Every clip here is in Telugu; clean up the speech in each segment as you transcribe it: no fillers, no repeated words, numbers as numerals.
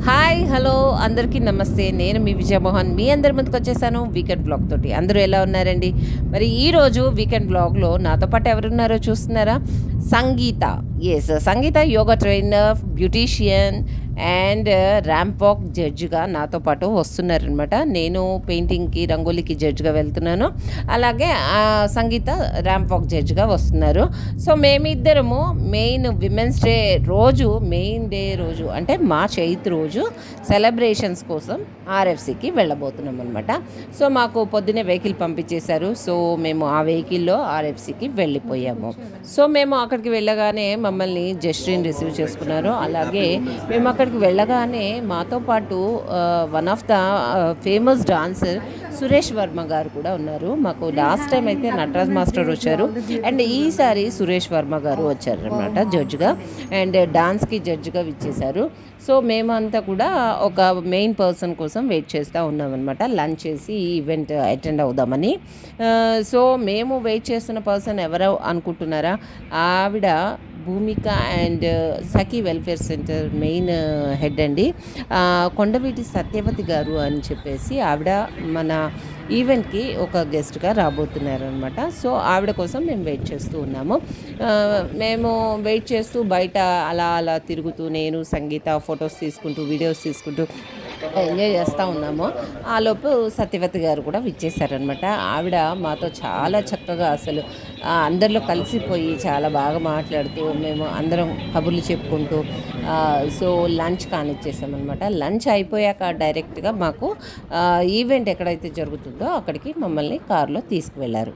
హాయ్ హలో అందరికీ నమస్తే. నేను మీ విజయమోహన్ మీ అందరి ముందుకు వచ్చేసాను వీకెండ్ బ్లాగ్ తోటి. అందరూ ఎలా ఉన్నారండి? మరి ఈరోజు వీకెండ్ బ్లాగ్లో నాతో పాటు ఎవరున్నారో చూస్తున్నారా? Sangeetha. Sangeetha yoga trainer, beautician and ramp walk జడ్జిగా నాతో పాటు వస్తున్నారనమాట. నేను పెయింటింగ్కి రంగోలీకి జడ్జిగా వెళ్తున్నాను, అలాగే సంగీత ర్యాంప్ వాక్ జడ్జిగా వస్తున్నారు. సో మేమిద్దరము మెయిన్ విమెన్స్ డే రోజు, మెయిన్ డే రోజు అంటే మార్చ్ 8 రోజు సెలబ్రేషన్స్ కోసం ఆర్ఎఫ్సికి వెళ్ళబోతున్నాం అనమాట. సో మాకు పొద్దునే వెహికల్ పంపించేశారు. సో మేము ఆ వెహికల్లో ఆర్ఎఫ్సికి వెళ్ళిపోయాము. సో మేము అక్కడికి వెళ్ళగానే మమ్మల్ని జస్ట్రీన్ రిసీవ్ చేసుకున్నారు. అలాగే మేము అక్కడికి వెళ్ళగానే మాతో పాటు one of the famous dancer Suresh Varma గారు కూడా ఉన్నారు. మాకు లాస్ట్ టైం అయితే నటరాజ్ మాస్టర్ వచ్చారు అండ్ ఈసారి సురేష్ వర్మ గారు వచ్చారు అనమాట జడ్జిగా, అండ్ డాన్స్కి జడ్జిగా ఇచ్చేశారు. సో మేమంతా కూడా ఒక మెయిన్ పర్సన్ కోసం వెయిట్ చేస్తూ ఉన్నామన్నమాట, లంచ్ చేసి ఈవెంట్ అటెండ్ అవుదామని. సో మేము వెయిట్ చేస్తున్న పర్సన్ ఎవరో అనుకుంటున్నారా? ఆవిడ Bhumika and Sakhi welfare centre main head అండి, కొండవీటి సత్యవతి గారు అని చెప్పేసి ఆవిడ మన ఈవెంట్కి ఒక గెస్ట్గా రాబోతున్నారనమాట. సో ఆవిడ కోసం మేము వెయిట్ చేస్తూ ఉన్నాము. మేము వెయిట్ చేస్తూ బయట అలా అలా తిరుగుతూ నేను సంగీత ఫొటోస్ తీసుకుంటూ వీడియోస్ తీసుకుంటూ ఎంజాయ్ చేస్తూ ఉన్నాము. ఆలోపు సత్యవతి గారు కూడా విచ్చేశారనమాట. ఆవిడ మాతో చాలా చక్కగా అసలు అందరిలో కలిసిపోయి చాలా బాగా మాట్లాడుతూ మేము అందరం కబుర్లు చెప్పుకుంటూ సో లంచ్ కానిచ్చేసామన్నమాట. లంచ్ అయిపోయాక డైరెక్ట్గా మాకు ఈవెంట్ ఎక్కడైతే జరుగుతుందో అక్కడికి మమ్మల్ని కారులో తీసుకువెళ్ళారు.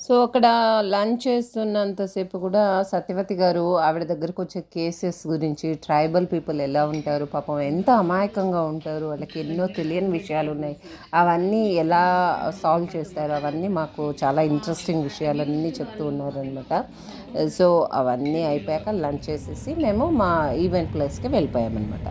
సో అక్కడ లంచ్ చేస్తున్నంతసేపు కూడా సత్యవతి గారు ఆవిడ దగ్గరకు వచ్చే కేసెస్ గురించి, ట్రైబల్ పీపుల్ ఎలా ఉంటారు, పాపం ఎంత అమాయకంగా ఉంటారు, వాళ్ళకి ఎన్నో తెలియని విషయాలు ఉన్నాయి, అవన్నీ ఎలా సాల్వ్ చేస్తారు, అవన్నీ మాకు చాలా ఇంట్రెస్టింగ్ విషయాలన్నీ చెప్తూ ఉన్నారనమాట. సో అవన్నీ అయిపోయాక లంచ్ చేసేసి మేము మా ఈవెంట్ ప్లేస్కి వెళ్ళిపోయామన్నమాట.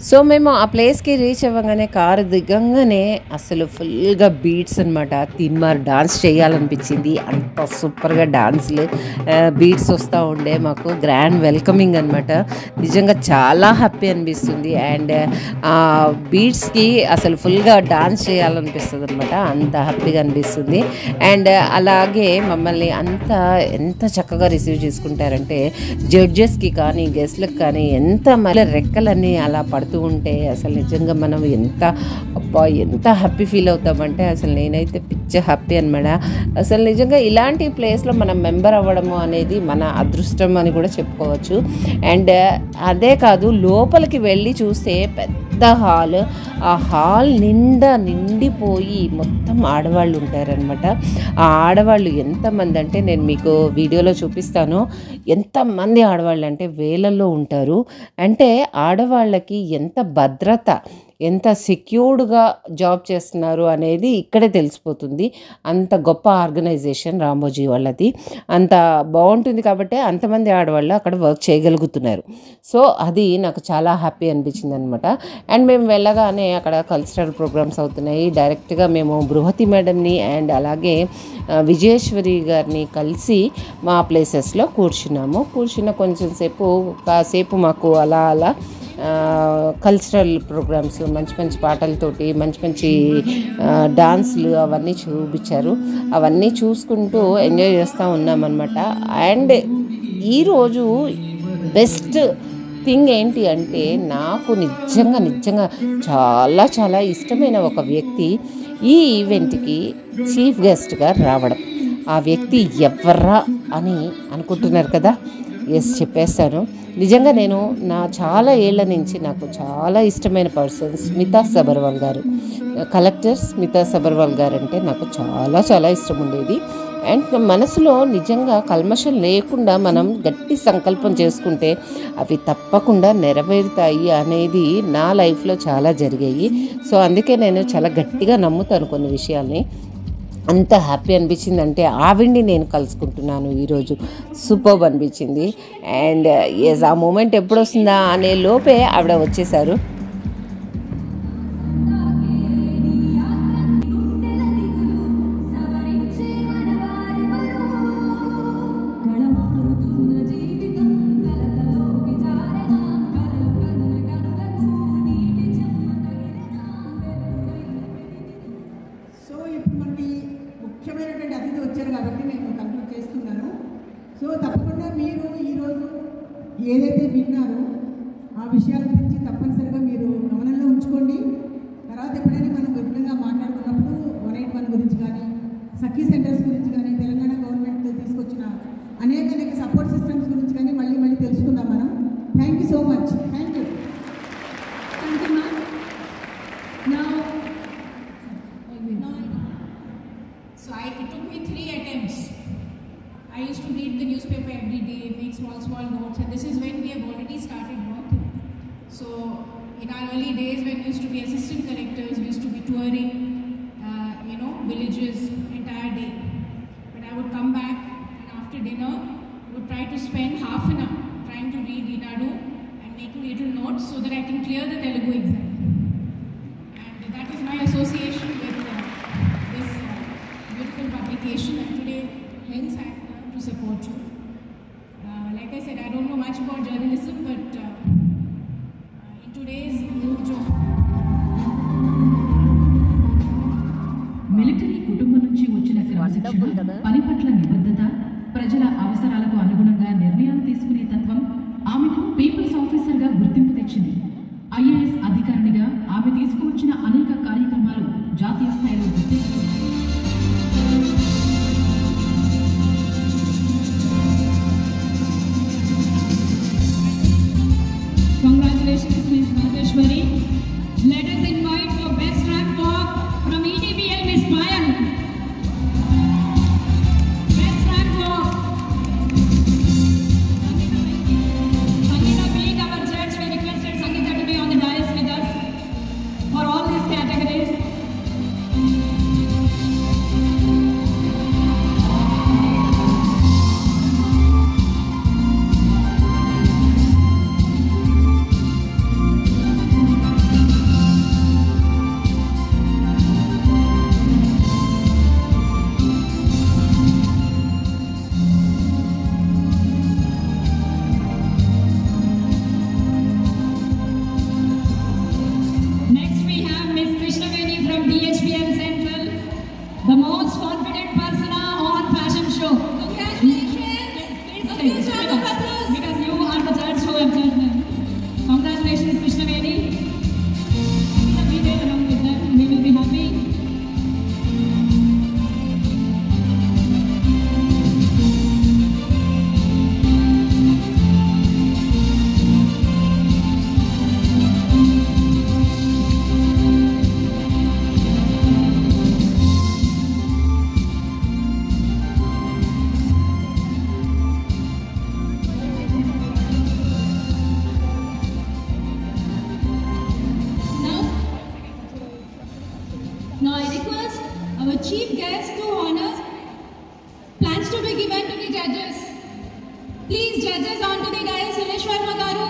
సో మేము ఆ ప్లేస్కి రీచ్ అవ్వగానే కారు దిగంగానే అసలు ఫుల్గా బీట్స్ అనమాట. తీన్మార్ డాన్స్ చేయాలనిపించింది, అంత సూపర్గా డాన్స్లు బీట్స్ వస్తూ ఉండే. మాకు గ్రాండ్ వెల్కమింగ్ అనమాట. నిజంగా చాలా హ్యాపీ అనిపిస్తుంది అండ్ బీట్స్కి అసలు ఫుల్గా డాన్స్ చేయాలనిపిస్తుంది అనమాట, అంత హ్యాపీగా అనిపిస్తుంది. అండ్ అలాగే మమ్మల్ని ఎంత చక్కగా రిసీవ్ చేసుకుంటారంటే జడ్జెస్కి కానీ గెస్ట్లకు కానీ ఎంత మళ్ళీ రెక్కలన్నీ అలా పడుతూ ఉంటే అసలు నిజంగా మనం ఎంత హ్యాపీ ఫీల్ అవుతామంటే అసలు నేనైతే పిచ్చ హ్యాపీ అనమాట. అసలు నిజంగా ఇలాంటి ప్లేస్లో మనం మెంబర్ అవ్వడము అనేది మన అదృష్టం అని కూడా చెప్పుకోవచ్చు. అండ్ అదే కాదు, లోపలికి వెళ్ళి చూస్తే పెద్ద హాల్, ఆ హాల్ నిండిపోయి మొత్తం ఆడవాళ్ళు ఉంటారనమాట. ఆ ఆడవాళ్ళు ఎంతమంది అంటే నేను మీకు వీడియోలో చూపిస్తాను. ఎంతమంది ఆడవాళ్ళు అంటే వేలల్లో ఉంటారు. అంటే ఆడవాళ్ళకి ఎంత భద్రత, ఎంత సెక్యూర్డ్గా జాబ్ చేస్తున్నారు అనేది ఇక్కడే తెలిసిపోతుంది. అంత గొప్ప ఆర్గనైజేషన్ రామోజీ వాళ్ళది, అంత బాగుంటుంది కాబట్టి అంతమంది ఆడవాళ్ళు అక్కడ వర్క్ చేయగలుగుతున్నారు. సో అది నాకు చాలా హ్యాపీ అనిపించింది అనమాట. అండ్ మేము వెళ్ళగానే అక్కడ కల్చరల్ ప్రోగ్రామ్స్ అవుతున్నాయి. డైరెక్ట్గా మేము బృహతి మేడంని అండ్ అలాగే విజయేశ్వరి గారిని కలిసి మా ప్లేసెస్లో కూర్చున్న కొంచెం కాసేపు మాకు అలా కల్చరల్ ప్రోగ్రామ్స్, మంచి పాటలతోటి మంచి డాన్స్లు అవన్నీ చూపించారు. అవన్నీ చూసుకుంటూ ఎంజాయ్ చేస్తూ ఉన్నామన్నమాట. అండ్ ఈరోజు బెస్ట్ థింగ్ ఏంటి అంటే నాకు నిజంగా చాలా ఇష్టమైన ఒక వ్యక్తి ఈ ఈవెంట్కి చీఫ్ గెస్ట్గా రావడం. ఆ వ్యక్తి ఎవర్రా అని అనుకుంటున్నారు కదా, ఎస్ చెప్పేస్తాను. నిజంగా నేను చాలా ఏళ్ల నుంచి నాకు చాలా ఇష్టమైన పర్సన్ స్మితా సబర్వాల్ గారు, కలెక్టర్ స్మితా సబర్వాల్ గారు అంటే నాకు చాలా చాలా ఇష్టం ఉండేది. అండ్ మనసులో నిజంగా కల్మషం లేకుండా మనం గట్టి సంకల్పం చేసుకుంటే అవి తప్పకుండా నెరవేరుతాయి అనేది నా లైఫ్లో చాలా జరిగాయి. సో అందుకే నేను చాలా గట్టిగా నమ్ముతాను కొన్ని విషయాల్ని. అంత హ్యాపీ అనిపించింది అంటే ఆవిడ్ని నేను కలుసుకుంటున్నాను ఈరోజు. సూపర్బ్ అనిపించింది. అండ్ ఎస్ ఆ మూమెంట్ ఎప్పుడు వస్తుందా అనే లోపే ఆవిడ వచ్చేసారు. ముఖ్యమైనటువంటి అతిథి వచ్చారు కాబట్టి నేను కంక్లూడ్ చేస్తున్నాను. సో తప్పకుండా మీరు ఈరోజు ఏదైతే విన్నారో ఆ విషయాల గురించి తప్పనిసరిగా మీరు గమనంలో ఉంచుకోండి. తర్వాత ఎప్పుడైనా మనం విపులంగా మాట్లాడుకున్నప్పుడు 181 గురించి కానీ, సఖీ సెంటర్స్ గురించి కానీ, తెలంగాణ గవర్నమెంట్ తీసుకొచ్చిన అనేక సపోర్ట్ సిస్టమ్స్ గురించి కానీ మళ్ళీ తెలుసుకుందాం మనం. Thank you so much. Thank you. It took me 3 attempts. I used to read the newspaper every day, make small notes, and this is when we have already started working. So in our early days when we used to be assistant collectors, we used to be touring, villages entire day. But I would come back and after dinner, would try to spend half an hour trying to read Inadu and making little notes so that I can clear the Telugu exam. And that is my association with this beautiful publication, and today hence I am to support you. Like I said, I don't know much about journalism, but in today's age of military కుటుంబం నుంచి వచ్చిన క్రమశిక్షణ, పని పట్ల నిబద్ధత, ప్రజల అవసరాలకు అనుగుణంగా నిర్ణయాలు తీసుకునే తత్వం ఆమెకు పీపుల్స్ ఆఫీసర్గా గుర్తింపు తెచ్చింది. ఐఏఎస్ అధికారినిగా ఆమె తీసుకువచ్చిన అనేక కార్యక్రమాలు జాతీయ స్థాయిలో గుర్తించుకున్నాయి. Congratulations, Ms. Madheshwari. Let us invite for best rank walk from EDBL, Ms. Payal. Best rank walk. Sangeeta being our judge, we requested Sangeeta to be on the dais with us for all these categories. Next we have Ms. Krishnaveni from DHBM Central, the most confident person on fashion show. Congratulations! Please round of applause. Because you are the judge who have judged them. Congratulations, Krishnaveni. Be there along with them. We will be happy. Now I request our chief guest to honor plans to be given to the judges. Please, judges onto the dais, Suresh Verma garu.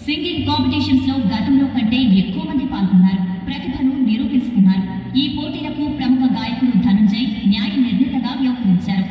Singing competitions లో గతంలో కంటే ఎక్కువ మంది పాల్గొన్నారు, ప్రతిభను నిరూపించుకున్నారు. ఈ పోటీలకు ప్రముఖ గాయకుడు ధనంజయ్ న్యాయ నిర్ణేతగా వ్యవహరించారు.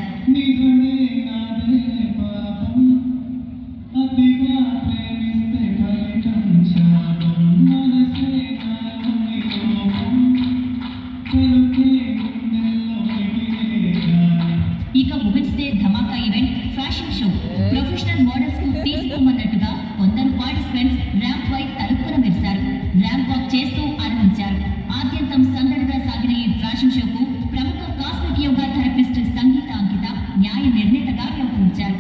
ఇక women's day Dhamaka event fashion show. Professional models కు తీసుకోమన్నట్టుగా కొందరు పార్టిసిపెంట్స్ ర్యాంప్ పై తలుపున మెరిశారు. ర్యాంప్ వాక్ చేస్తూ ఆనందించారు. ఆద్యంతం సందడిగా సాగిన ఈ ఫ్యాషన్ షోకు ప్రముఖ cosmic yoga therapist Sangeetha Ankitha న్యాయ నిర్ణేతగా వ్యవహరించారు.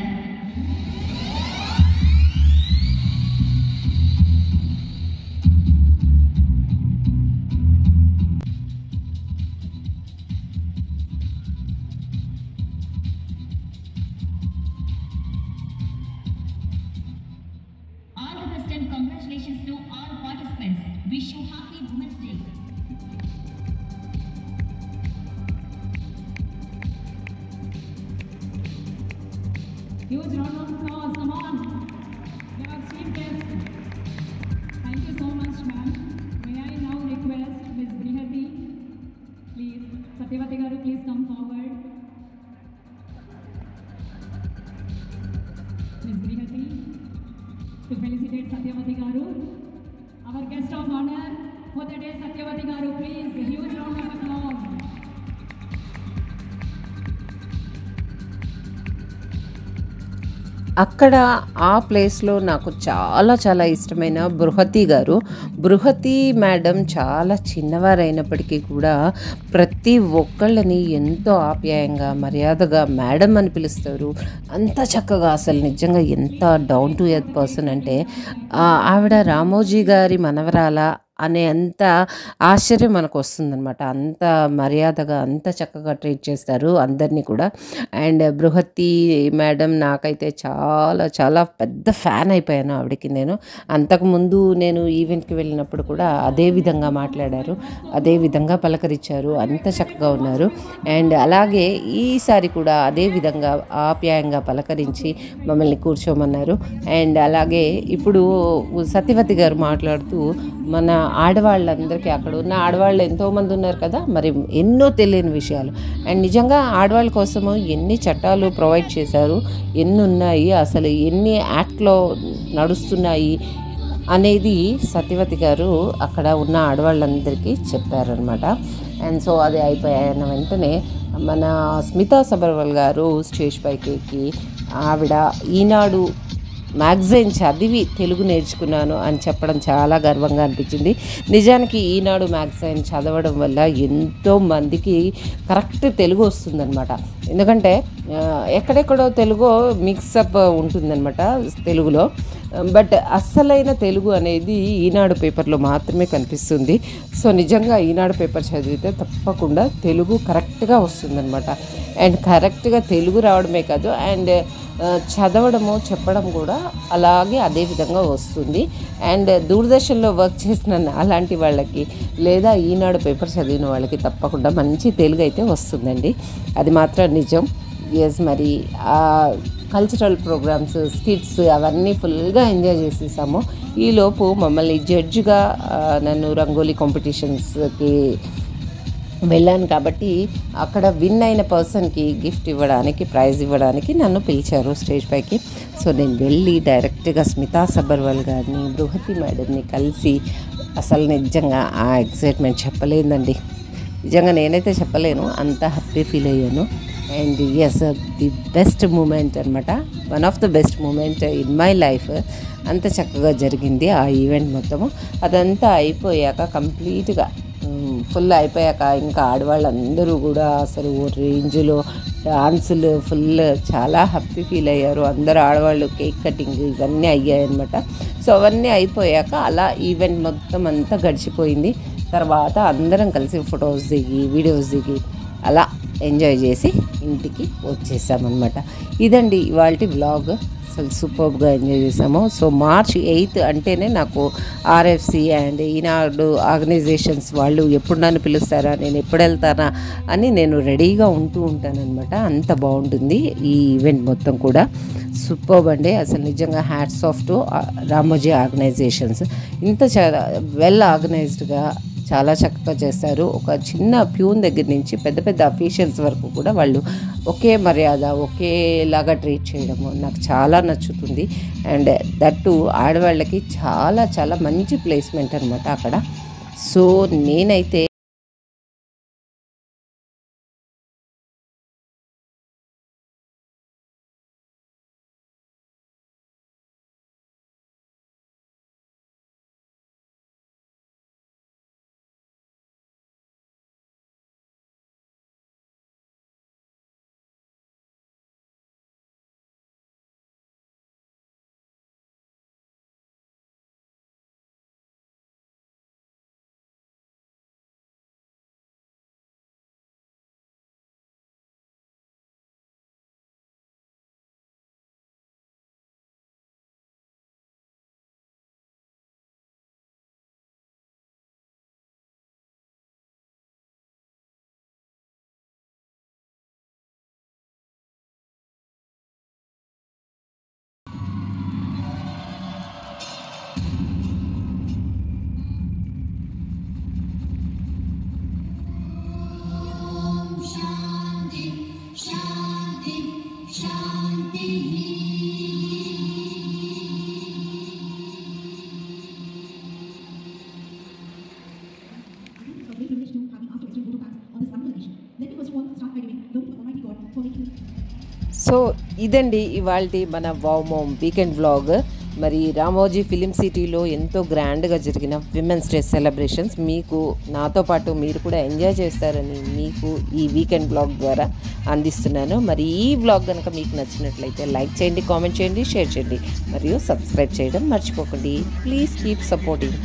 All the best and congratulations to all participants. Wish you happy Women's Day. Huge round of applause, come on. You have chief guest. Thank you so much, ma'am. May I now request Ms. Brihati, please, Satyavati garu, please come forward. Ms. Brihati, to felicitate Satyavati garu. Our guest of honor for the day, Satyavati garu, please, a huge round of applause. అక్కడ ఆ ప్లేస్లో నాకు చాలా చాలా ఇష్టమైన బృహతి గారు. బృహతి మేడం చాలా చిన్నవారైనప్పటికీ కూడా ప్రతి ఒక్కళ్ళని ఎంతో ఆప్యాయంగా మర్యాదగా మేడం అని పిలుస్తారు. అంత చక్కగా అసలు నిజంగా ఎంత డౌన్ టు ఎర్త్ పర్సన్ అంటే ఆవిడ రామోజీ గారి మనవరాల అనే అంత ఆశ్చర్యం మనకు వస్తుందన్నమాట. అంత మర్యాదగా అంత చక్కగా ట్రీట్ చేస్తారు అందరినీ కూడా. అండ్ బృహతి మేడం నాకైతే చాలా చాలా పెద్ద ఫ్యాన్ అయిపోయాను ఆవిడకి. నేను అంతకుముందు నేను ఈవెంట్కి వెళ్ళినప్పుడు కూడా అదే విధంగా మాట్లాడారు, అదే విధంగా పలకరించారు, అంత చక్కగా ఉన్నారు. అండ్ అలాగే ఈసారి కూడా అదే విధంగా ఆప్యాయంగా పలకరించి మమ్మల్ని కూర్చోమన్నారు. అండ్ అలాగే ఇప్పుడు సత్యవతి గారు మాట్లాడుతూ మన ఆడవాళ్ళందరికీ, అక్కడ ఉన్న ఆడవాళ్ళు ఎంతోమంది ఉన్నారు కదా, మరి ఎన్నో తెలియని విషయాలు. అండ్ నిజంగా ఆడవాళ్ళ కోసము ఎన్ని చట్టాలు ప్రొవైడ్ చేశారు, ఎన్ని ఉన్నాయి, అసలు ఎన్ని యాక్ట్లో నడుస్తున్నాయి అనేది సత్యవతి గారు అక్కడ ఉన్న ఆడవాళ్ళందరికీ చెప్పారనమాట. అండ్ సో అది అయిపోయిన వెంటనే మన స్మితా సబర్వాల్ గారు స్టేజ్ పైకి ఎక్కి ఆవిడ ఈనాడు మ్యాగజైన్ చదివి తెలుగు నేర్చుకున్నాను అని చెప్పడం చాలా గర్వంగా అనిపించింది. నిజానికి ఈనాడు మ్యాగజైన్ చదవడం వల్ల ఎంతో మందికి కరెక్ట్ తెలుగు వస్తుందన్నమాట. ఎందుకంటే ఎక్కడెక్కడో తెలుగు మిక్సప్ ఉంటుందన్నమాట తెలుగులో, బట్ అస్సలైన తెలుగు అనేది ఈనాడు పేపర్లో మాత్రమే కనిపిస్తుంది. సో నిజంగా ఈనాడు పేపర్ చదివితే తప్పకుండా తెలుగు కరెక్ట్గా వస్తుందన్నమాట. అండ్ కరెక్ట్గా తెలుగు రావడమే కాదు, అండ్ చదవడము చెప్పడం కూడా అలాగే అదే విధంగా వస్తుంది. అండ్ దూరదర్శన్లో వర్క్ చేసిన అలాంటి వాళ్ళకి లేదా ఈనాడు పేపర్ చదివిన వాళ్ళకి తప్పకుండా మంచి తెలుగు అయితే వస్తుందండి, అది మాత్రం నిజం. ఎస్, మరి కల్చరల్ ప్రోగ్రామ్స్, స్కిట్స్ అవన్నీ ఫుల్గా ఎంజాయ్ చేసేసాము. ఈలోపు మమ్మల్ని జడ్జిగా నన్ను రంగోలీ కాంపిటీషన్స్కి వెళ్ళాను కాబట్టి అక్కడ విన్ అయిన పర్సన్కి గిఫ్ట్ ఇవ్వడానికి, ప్రైజ్ ఇవ్వడానికి నన్ను పిలిచారు స్టేజ్ పైకి. సో నేను వెళ్ళి డైరెక్ట్గా స్మితా సబర్వాల్ గారిని, బృహతి మేడంని కలిసి అసలు నిజంగా ఆ ఎక్సైట్మెంట్ చెప్పలేదండి. నిజంగా నేనైతే చెప్పలేను, అంత హ్యాపీ ఫీల్ అయ్యాను. And yes, the best moment అనమాట, one of the best moment in my life. అంత చక్కగా జరిగింది ఆ ఈవెంట్ మొత్తము. అదంతా అయిపోయాక కంప్లీట్గా ఫుల్ అయిపోయాక ఇంకా ఆడవాళ్ళందరూ కూడా అసలు రేంజ్లో డాన్సులు ఫుల్ చాలా హ్యాపీ ఫీల్ అయ్యారు అందరు ఆడవాళ్ళు. కేక్ కటింగ్ ఇవన్నీ అయ్యాయి అనమాట. సో అవన్నీ అయిపోయాక అలా ఈవెంట్ మొత్తం అంతా గడిచిపోయింది. తర్వాత అందరం కలిసి ఫొటోస్ దిగి, వీడియోస్ దిగి అలా ఎంజాయ్ చేసి ఇంటికి వచ్చేసామన్నమాట. ఇదండి ఇవాల్టి వ్లాగ్. అసలు సూపర్గా ఎంజాయ్ చేసాము. సో March 8 అంటేనే నాకు RFC అండ్ ఈనాడు ఆర్గనైజేషన్స్ వాళ్ళు ఎప్పుడు నన్ను పిలుస్తారా, నేను ఎప్పుడు వెళ్తానా అని నేను రెడీగా ఉంటూ ఉంటానన్నమాట. అంత బాగుంటుంది ఈ ఈవెంట్ మొత్తం కూడా. సూపర్బ్ అండి. అసలు నిజంగా hats off to Ramoji organisations. ఇంత చాలా వెల్ ఆర్గనైజ్డ్గా చాలా చక్కగా చేస్తారు. ఒక చిన్న ప్యూన్ దగ్గర నుంచి పెద్ద పెద్ద అఫీషియల్స్ వరకు కూడా వాళ్ళు ఒకే మర్యాద ఒకేలాగా ట్రీట్ చేయడము నాకు చాలా నచ్చుతుంది. అండ్ దట్టు ఆడవాళ్ళకి చాలా చాలా మంచి ప్లేస్మెంట్ అనమాట అక్కడ. సో నేనైతే సో ఇదండి ఇవాల్టి మన వావ్ వీకెండ్ వ్లాగ్. మరి రామోజీ ఫిలిం సిటీలో ఎంతో గ్రాండ్గా జరిగిన విమెన్స్ డే సెలబ్రేషన్స్ మీకు నాతో పాటు మీరు కూడా ఎంజాయ్ చేస్తారని మీకు ఈ వీకెండ్ వ్లాగ్ ద్వారా అందిస్తున్నాను. మరి ఈ వ్లాగ్ కనుక మీకు నచ్చినట్లయితే లైక్ చేయండి, కామెంట్ చేయండి, షేర్ చేయండి మరియు సబ్స్క్రైబ్ చేయడం మర్చిపోకండి. Please keep supporting.